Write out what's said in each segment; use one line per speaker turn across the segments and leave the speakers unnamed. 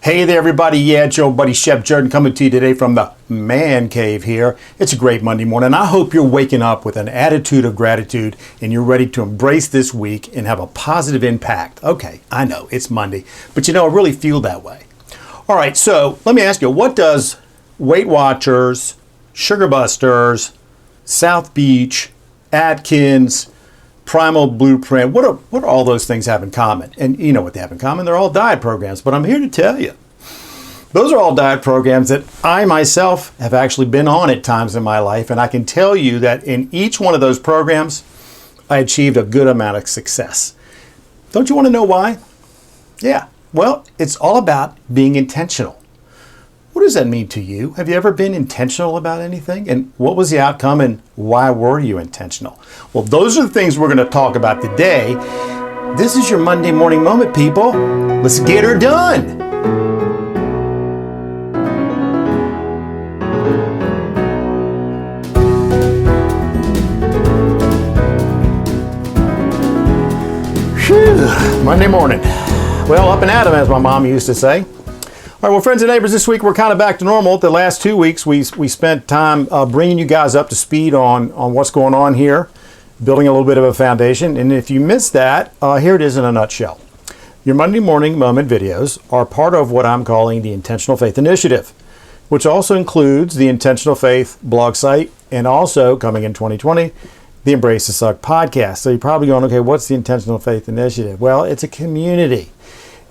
Hey there, everybody. Yeah, it's your buddy Chef Jordan coming to you today from the Man Cave here. It's a great Monday morning. I hope you're waking up with an attitude of gratitude and you're ready to embrace this week and have a positive impact. Okay, I know it's Monday, but I really feel that way. All right, so let me ask you, what does Weight Watchers, Sugar Busters, South Beach, Atkins, Primal Blueprint, what are all those things have in common? And you know what they have in common? They're all diet programs, but I'm here to tell you, those are all diet programs that I myself have actually been on at times in my life, and I can tell you that in each one of those programs, I achieved a good amount of success. Don't you want to know why? Yeah, well, it's all about being intentional. What does that mean to you? Have you ever been intentional about anything? And what was the outcome and why were you intentional? Well, those are the things we're going to talk about today. This is your Monday morning moment, people. Let's get her done. Whew, Monday morning. Well, up and at 'em, as my mom used to say. All right, well, friends and neighbors, this week we're kind of back to normal. The last 2 weeks, we spent time bringing you guys up to speed on what's going on here, building a little bit of a foundation. And if you missed that, here it is in a nutshell. Your Monday morning moment videos are part of what I'm calling the Intentional Faith Initiative, which also includes the Intentional Faith blog site and also, coming in 2020, the Embrace the Suck podcast. So you're probably going, okay, what's the Intentional Faith Initiative? Well, it's a community.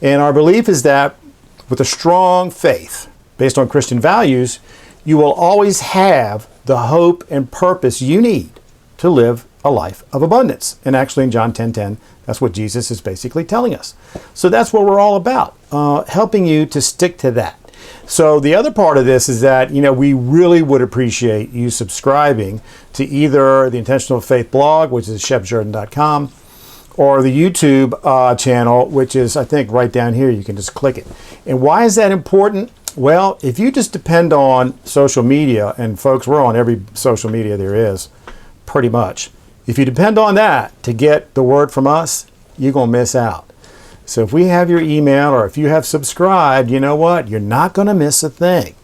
And our belief is that with a strong faith based on Christian values, you will always have the hope and purpose you need to live a life of abundance. And actually in John 10:10, that's what Jesus is basically telling us. So that's what we're all about, helping you to stick to that. So the other part of this is that, we really would appreciate you subscribing to either the Intentional Faith blog, which is chefjordan.com, or the YouTube channel, which is, I think, right down here. You can just click it. And why is that important? Well, if you just depend on social media, and folks, we're on every social media there is, pretty much. If you depend on that to get the word from us, you're going to miss out. So if we have your email or if you have subscribed, you know what? You're not going to miss a thing.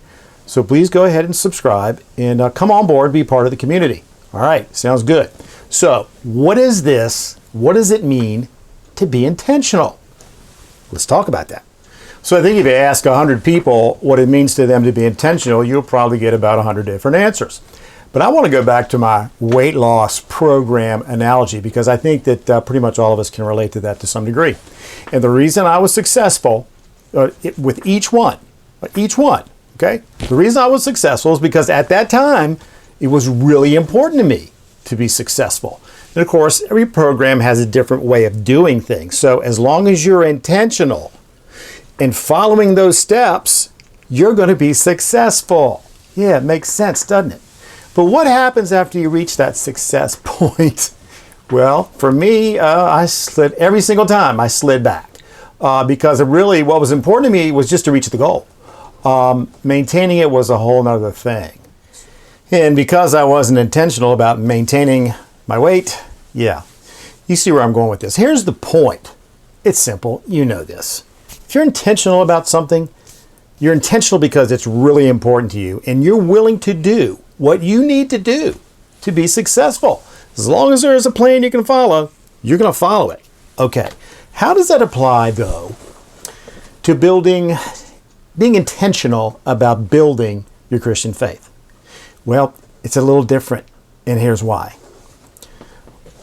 So please go ahead and subscribe and come on board, be part of the community. All right, sounds good. So what is this? What does it mean to be intentional? Let's talk about that. So I think if you ask 100 people what it means to them to be intentional, you'll probably get about 100 different answers. But I want to go back to my weight loss program analogy because I think that pretty much all of us can relate to that to some degree. And the reason I was successful with each one, okay? The reason I was successful is because at that time, it was really important to me to be successful. And of course, every program has a different way of doing things. So as long as you're intentional in following those steps, you're going to be successful. Yeah, it makes sense, doesn't it? But what happens after you reach that success point? Well, for me, I slid every single time. I slid back because really what was important to me was just to reach the goal. Maintaining it was a whole nother thing. And because I wasn't intentional about maintaining my weight, yeah, you see where I'm going with this. Here's the point. It's simple. You know this. If you're intentional about something, you're intentional because it's really important to you and you're willing to do what you need to do to be successful. As long as there is a plan you can follow, you're going to follow it. Okay. How does that apply, though, to being intentional about building your Christian faith? Well, it's a little different, and here's why.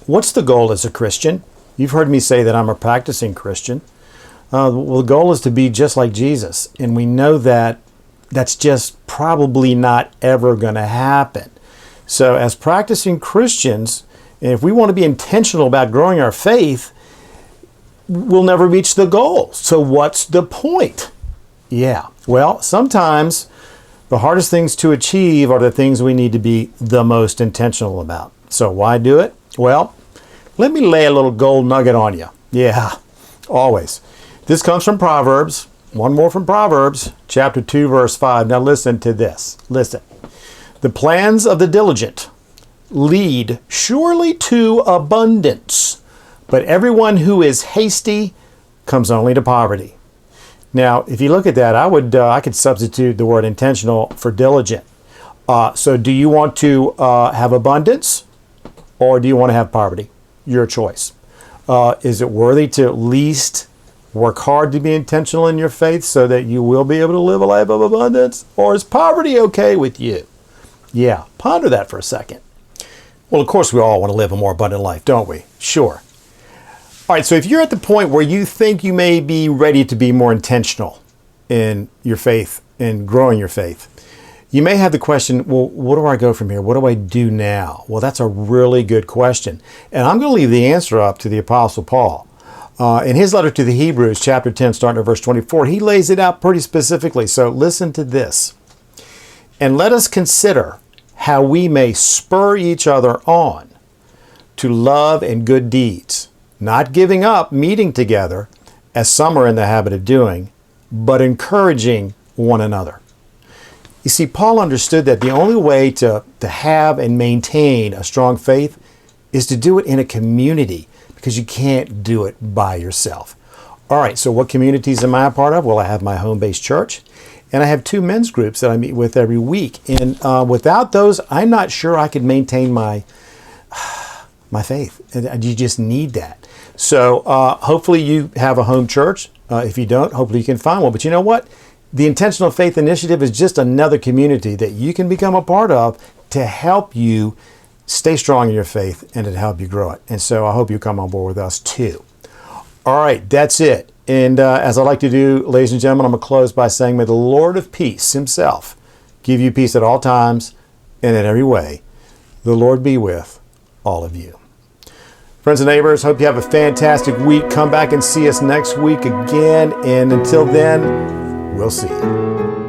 What's the goal as a Christian? You've heard me say that I'm a practicing Christian. Well, the goal is to be just like Jesus, and we know that that's just probably not ever going to happen. So as practicing Christians, if we want to be intentional about growing our faith, we'll never reach the goal. So what's the point? Yeah, well, sometimes the hardest things to achieve are the things we need to be the most intentional about. So why do it? Well, let me lay a little gold nugget on you. Yeah, always. This comes from Proverbs. One more from Proverbs, chapter 2, verse 5. Now listen to this. Listen. The plans of the diligent lead surely to abundance, but everyone who is hasty comes only to poverty. Now, if you look at that, I could substitute the word intentional for diligent. So do you want to have abundance, or do you want to have poverty? Your choice. Is it worthy to at least work hard to be intentional in your faith so that you will be able to live a life of abundance? Or is poverty okay with you? Yeah, ponder that for a second. Well, of course, we all want to live a more abundant life, don't we? Sure. All right, so if you're at the point where you think you may be ready to be more intentional in your faith, in growing your faith, you may have the question, well, where do I go from here? What do I do now? Well, that's a really good question. And I'm going to leave the answer up to the Apostle Paul. In his letter to the Hebrews, chapter 10, starting at verse 24, he lays it out pretty specifically. So listen to this. And let us consider how we may spur each other on to love and good deeds, not giving up meeting together, as some are in the habit of doing, but encouraging one another. You see, Paul understood that the only way to have and maintain a strong faith is to do it in a community, because you can't do it by yourself. All right, so what communities am I a part of? Well, I have my home-based church, and I have 2 men's groups that I meet with every week. And without those, I'm not sure I could maintain my faith. And you just need that. So hopefully you have a home church. If you don't, hopefully you can find one. But you know what? The Intentional Faith Initiative is just another community that you can become a part of to help you stay strong in your faith and to help you grow it. And so I hope you come on board with us too. All right, that's it. And as I like to do, ladies and gentlemen, I'm going to close by saying, may the Lord of peace himself give you peace at all times and in every way. The Lord be with all of you. Friends and neighbors, hope you have a fantastic week. Come back and see us next week again. And until then, we'll see you.